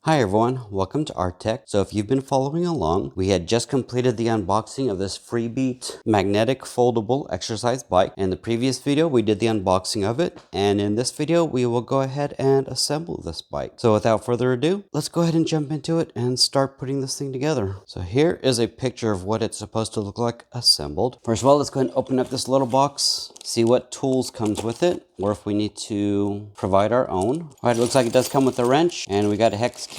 Hi everyone, welcome to Art Tech. So if you've been following along, we had just completed the unboxing of this freebeat magnetic foldable exercise bike. In the previous video, we did the unboxing of it, and in this video, we will go ahead and assemble this bike. So without further ado, let's go ahead and jump into it and start putting this thing together. So here is a picture of what it's supposed to look like assembled. First of all, let's go ahead and open up this little box, see what tools comes with it, or if we need to provide our own. All right, it looks like it does come with a wrench, and we got a hex key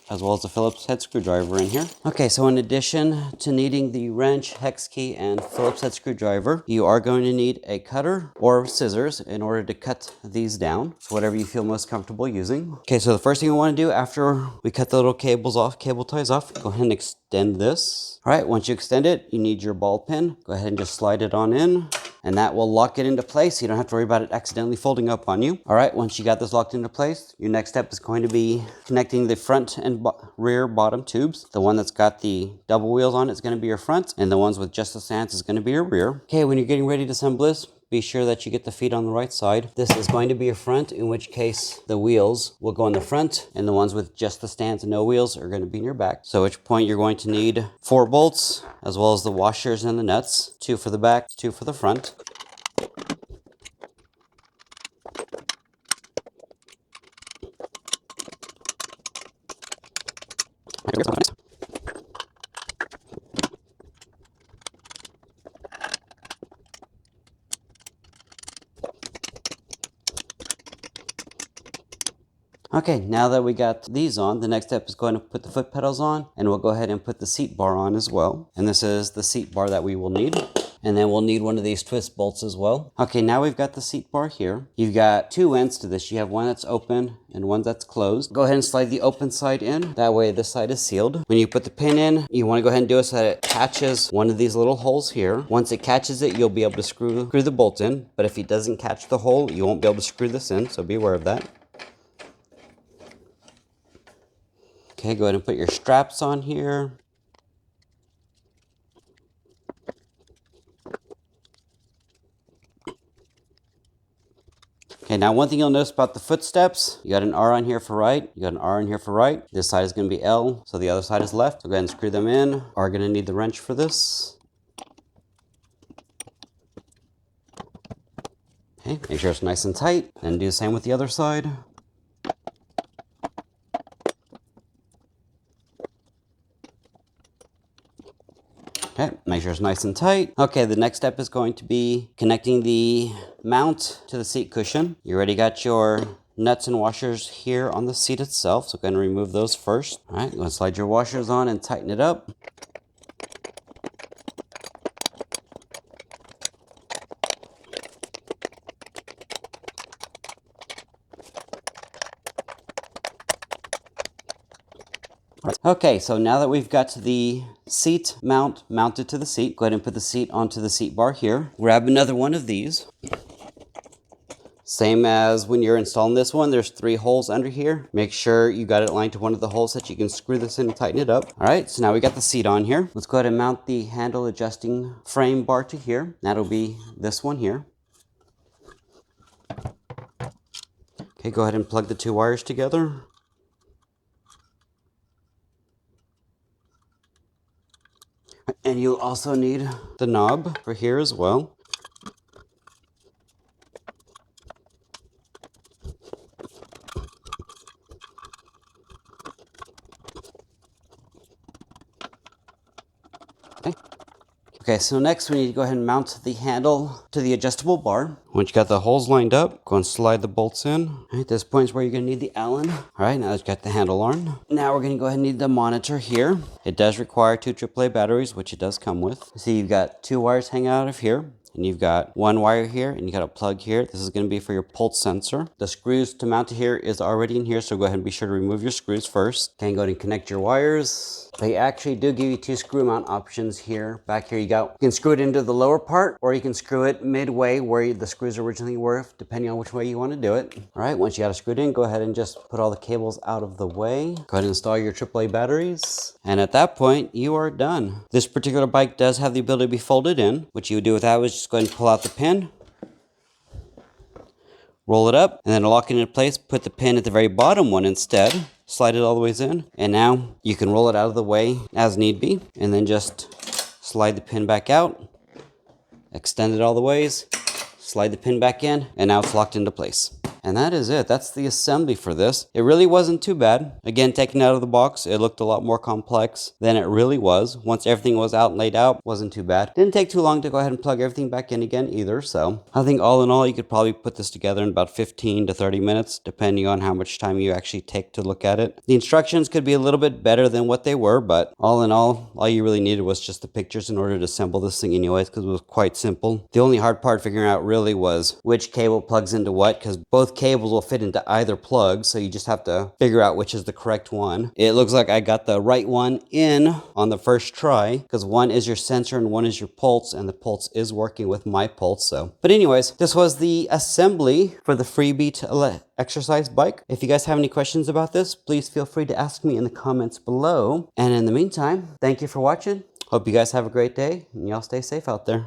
as well as a Phillips head screwdriver in here. Okay, so in addition to needing the wrench, hex key, and Phillips head screwdriver, you are going to need a cutter or scissors in order to cut these down. So whatever you feel most comfortable using. Okay, so the first thing we want to do after we cut the little cables off, cable ties off, go ahead and extend this. All right, once you extend it, you need your ball pin. Go ahead and just slide it on in, and that will lock it into place. You don't have to worry about it accidentally folding up on you. All right, once you got this locked into place, your next step is going to be connecting the front and rear bottom tubes. The one that's got the double wheels on it is going to be your front, and the ones with just the stands is going to be your rear. Okay, when you're getting ready to assemble this, be sure that you get the feet on the right side. This is going to be your front, in which case the wheels will go in the front, and the ones with just the stands and no wheels are going to be in your back. So at which point you're going to need 4 bolts, as well as the washers and the nuts. 2 for the back, 2 for the front. Okay, now that we got these on, the next step is going to put the foot pedals on, and we'll go ahead and put the seat bar on as well. And this is the seat bar that we will need. And then we'll need one of these twist bolts as well. Okay, now we've got the seat bar here. You've got 2 ends to this. You have one that's open and one that's closed. Go ahead and slide the open side in. That way this side is sealed. When you put the pin in, you want to go ahead and do it so that it catches one of these little holes here. Once it catches it, you'll be able to screw the bolt in. But if it doesn't catch the hole, you won't be able to screw this in, so be aware of that. Okay, go ahead and put your straps on here. Okay, now one thing you'll notice about the footsteps, you got an R on here for right, you got an R on here for right. This side is going to be L, so the other side is left. So go ahead and screw them in. Are going to need the wrench for this. Okay, make sure it's nice and tight, and do the same with the other side. Okay, make sure it's nice and tight. Okay, the next step is going to be connecting the mount to the seat cushion. You already got your nuts and washers here on the seat itself, so go ahead and remove those first. All right, go and slide your washers on and tighten it up. Okay, so now that we've got the seat mount mounted to the seat, go ahead and put the seat onto the seat bar here. Grab another one of these. Same as when you're installing this one, there's 3 holes under here. Make sure you got it aligned to one of the holes so that you can screw this in and tighten it up. All right, so now we got the seat on here. Let's go ahead and mount the handle adjusting frame bar to here. That'll be this one here. Okay, go ahead and plug the 2 wires together. And you'll also need the knob for here as well. Okay, so next we need to go ahead and mount the handle to the adjustable bar. Once you got the holes lined up, go and slide the bolts in. All right, this point is where you're going to need the Allen. All right, now that you've got the handle on. Now we're going to go ahead and need the monitor here. It does require 2 AAA batteries, which it does come with. See, you've got 2 wires hanging out of here. And you've got 1 wire here, and you got a plug here. This is going to be for your pulse sensor. The screws to mount it here is already in here, so go ahead and be sure to remove your screws first. Okay, go ahead and connect your wires. They actually do give you 2 screw mount options here. Back here you can screw it into the lower part, or you can screw it midway where the screws originally were, depending on which way you want to do it. All right, once you got it screwed in, go ahead and just put all the cables out of the way. Go ahead and install your AAA batteries. And at that point, you are done. This particular bike does have the ability to be folded in. What you would do with that is just go ahead and pull out the pin, roll it up, and then lock it into place. Put the pin at the very bottom one instead. slide it all the ways in. And now you can roll it out of the way as need be, and then just slide the pin back out, extend it all the ways, slide the pin back in, and now it's locked into place. And that is it. That's the assembly for this. It really wasn't too bad. Again, taken out of the box, it looked a lot more complex than it really was. Once everything was out and laid out, wasn't too bad. Didn't take too long to go ahead and plug everything back in again either. So I think all in all, you could probably put this together in about 15 to 30 minutes, depending on how much time you actually take to look at it. The instructions could be a little bit better than what they were, but all in all you really needed was just the pictures in order to assemble this thing anyways, because it was quite simple. The only hard part figuring out really was which cable plugs into what, because both cables will fit into either plug, so you just have to figure out which is the correct one. It looks like I got the right one in on the first try, because one is your sensor and one is your pulse, and the pulse is working with my pulse. So, but anyways, this was the assembly for the freebeat exercise bike. If you guys have any questions about this, please feel free to ask me in the comments below. And in the meantime, thank you for watching. Hope you guys have a great day, and y'all stay safe out there.